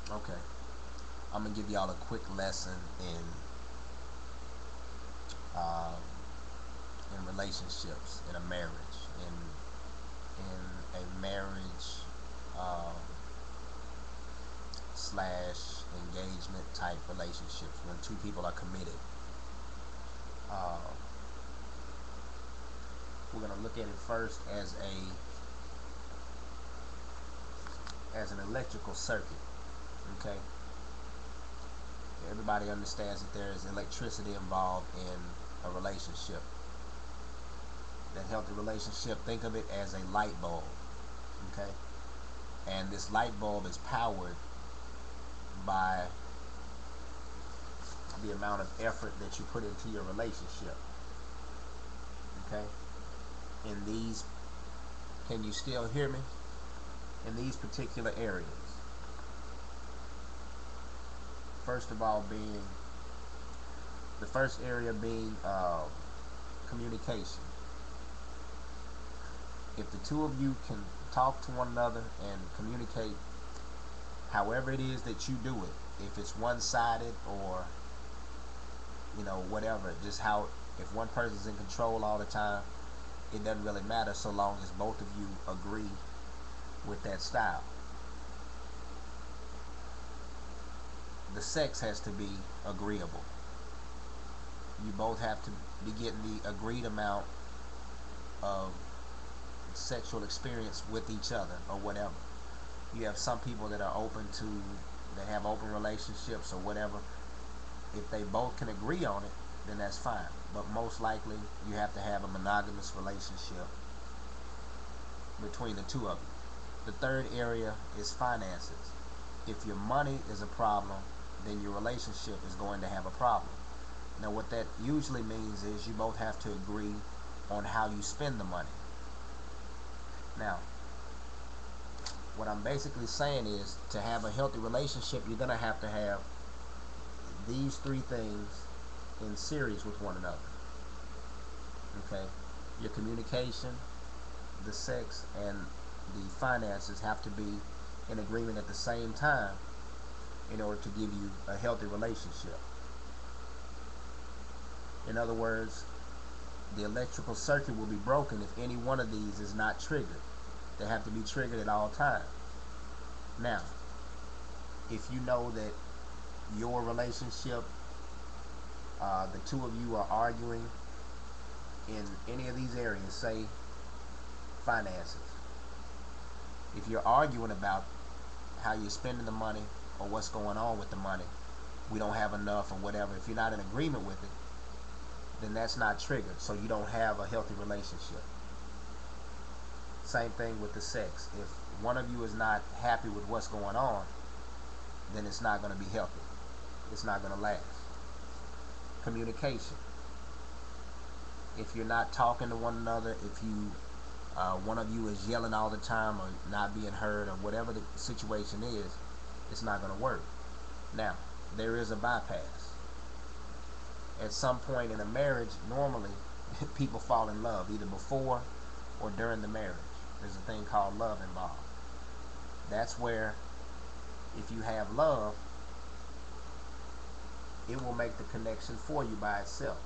Okay, I'm gonna give y'all a quick lesson um, in relationships, in a marriage, in a marriage um, slash engagement type relationships when two people are committed. Uh, we're gonna look at it first as an electrical circuit. Okay, everybody understands that there is electricity involved in a relationship. That healthy relationship, think of it as a light bulb. Okay, and this light bulb is powered by the amount of effort that you put into your relationship. Okay, in these, can you still hear me? In these particular areas, first of all, being the first area being communication. If the two of you can talk to one another and communicate, however it is that you do it, if it's one-sided or whatever, just how, if one person's in control all the time, it doesn't really matter so long as both of you agree with that style. The sex has to be agreeable. You both have to be getting the agreed amount of sexual experience with each other or whatever. You have some people that are open to, that have open relationships or whatever. If they both can agree on it, then that's fine. But most likely, you have to have a monogamous relationship between the two of you. The third area is finances. If your money is a problem, then your relationship is going to have a problem. Now, what that usually means is you both have to agree on how you spend the money. Now, what I'm basically saying is, to have a healthy relationship, you're going to have these three things in series with one another. Okay? Your communication, the sex, and the finances have to be in agreement at the same time in order to give you a healthy relationship. In other words, the electrical circuit will be broken if any one of these is not triggered. They have to be triggered at all times. Now, if you know that your relationship, the two of you are arguing in any of these areas, say finances. If you're arguing about how you're spending the money or what's going on with the money, we don't have enough or whatever, if you're not in agreement with it, then that's not triggered, so you don't have a healthy relationship. Same thing with the sex. If one of you is not happy with what's going on, then it's not going to be healthy. It's not going to last. Communication. If you're not talking to one another, if you one of you is yelling all the time or not being heard or whatever the situation is, it's not going to work. Now, there is a bypass. At some point in a marriage, normally people fall in love either before or during the marriage. There's a thing called love involved. That's where, if you have love, it will make the connection for you by itself.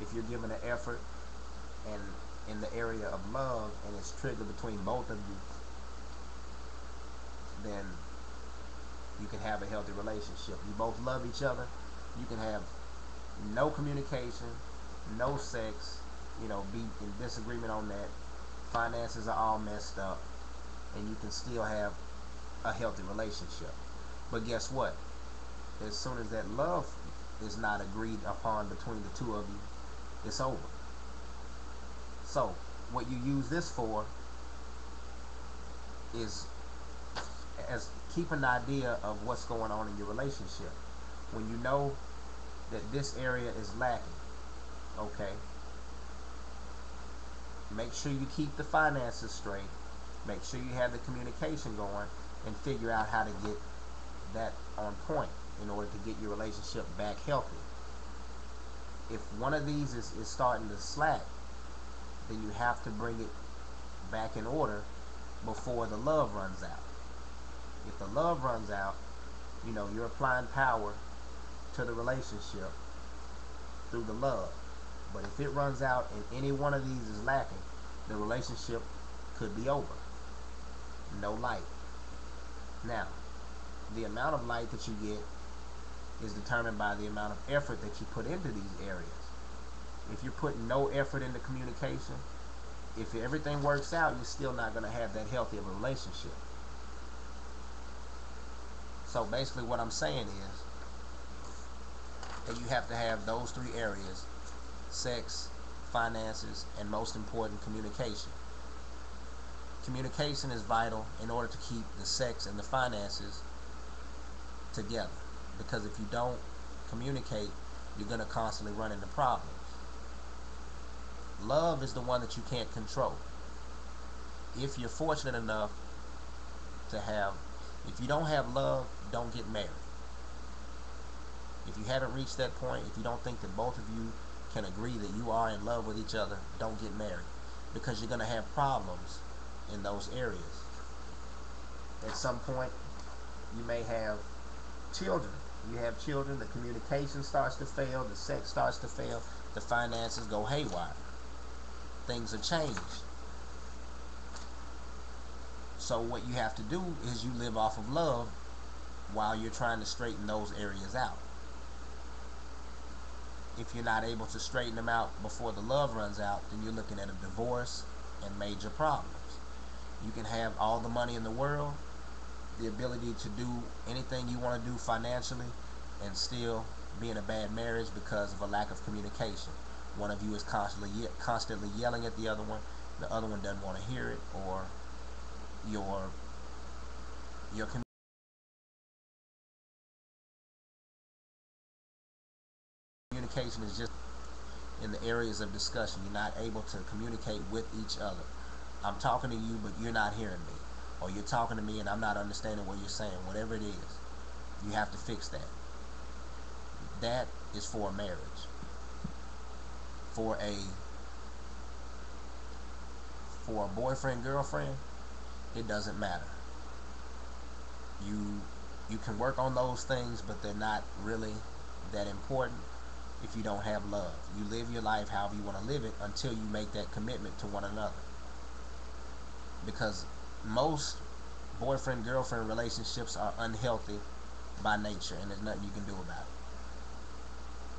If you're giving an effort and in the area of love and it's triggered between both of you, then you can have a healthy relationship. You both love each other. You can have no communication, no sex, be in disagreement on that. Finances are all messed up, and you can still have a healthy relationship. But guess what? As soon as that love is not agreed upon between the two of you, it's over. So, what you use this for is as keep an idea of what's going on in your relationship. When you know that this area is lacking, okay, make sure you keep the finances straight, make sure you have the communication going, and figure out how to get that on point in order to get your relationship back healthy. If one of these is starting to slack, then you have to bring it back in order before the love runs out. If the love runs out, You're applying power to the relationship through the love. But if it runs out and any one of these is lacking, the relationship could be over. No light. Now, the amount of light that you get is determined by the amount of effort that you put into these areas. If you're putting no effort into communication, if everything works out, you're still not going to have that healthy of a relationship. So basically what I'm saying is that you have to have those three areas: sex, finances, and most important, communication. Communication is vital in order to keep the sex and the finances together. Because if you don't communicate, you're going to constantly run into problems. Love is the one that you can't control. If you're fortunate enough to have, if you don't have love, don't get married. If you haven't reached that point, if you don't think that both of you can agree that you are in love with each other, don't get married. Because you're going to have problems in those areas. At some point, you may have children. You have children, the communication starts to fail, the sex starts to fail, the finances go haywire. Things are changed. So what you have to do is you live off of love while you're trying to straighten those areas out. If you're not able to straighten them out before the love runs out, then you're looking at a divorce and major problems. You can have all the money in the world, the ability to do anything you want to do financially, and still be in a bad marriage because of a lack of communication. One of you is constantly yelling at the other one doesn't want to hear it, or your communication is just in the areas of discussion. You're not able to communicate with each other. I'm talking to you, but you're not hearing me. Or you're talking to me and I'm not understanding what you're saying. Whatever it is, you have to fix that. That is for a marriage. For a boyfriend, girlfriend, it doesn't matter. You can work on those things, but they're not really that important if you don't have love. You live your life however you want to live it until you make that commitment to one another. Because most boyfriend girlfriend relationships are unhealthy by nature, and there's nothing you can do about it.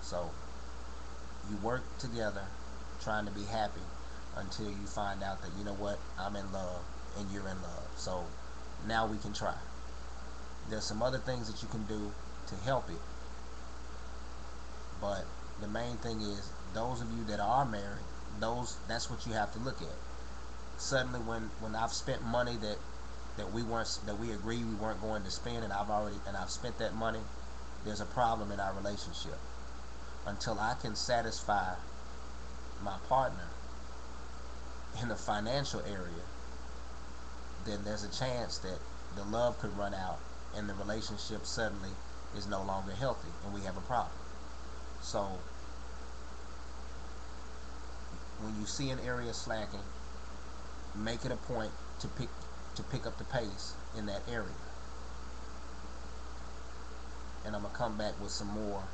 So you work together trying to be happy until you find out that, you know what, I'm in love and you're in love. So now we can try. There's some other things that you can do to help it, but the main thing is, those of you that are married, that's what you have to look at. Suddenly when I've spent money that we agreed we weren't going to spend, and I've spent that money, there's a problem in our relationship. Until I can satisfy my partner in the financial area, then there's a chance that the love could run out and the relationship suddenly is no longer healthy and we have a problem. So when you see an area slacking, make it a point to pick up the pace in that area. And I'm gonna come back with some more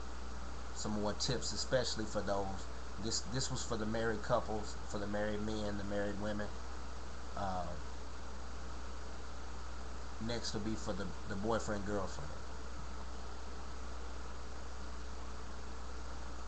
tips, especially for those. This was for the married couples, for the married men, the married women. Next will be for the boyfriend girlfriend.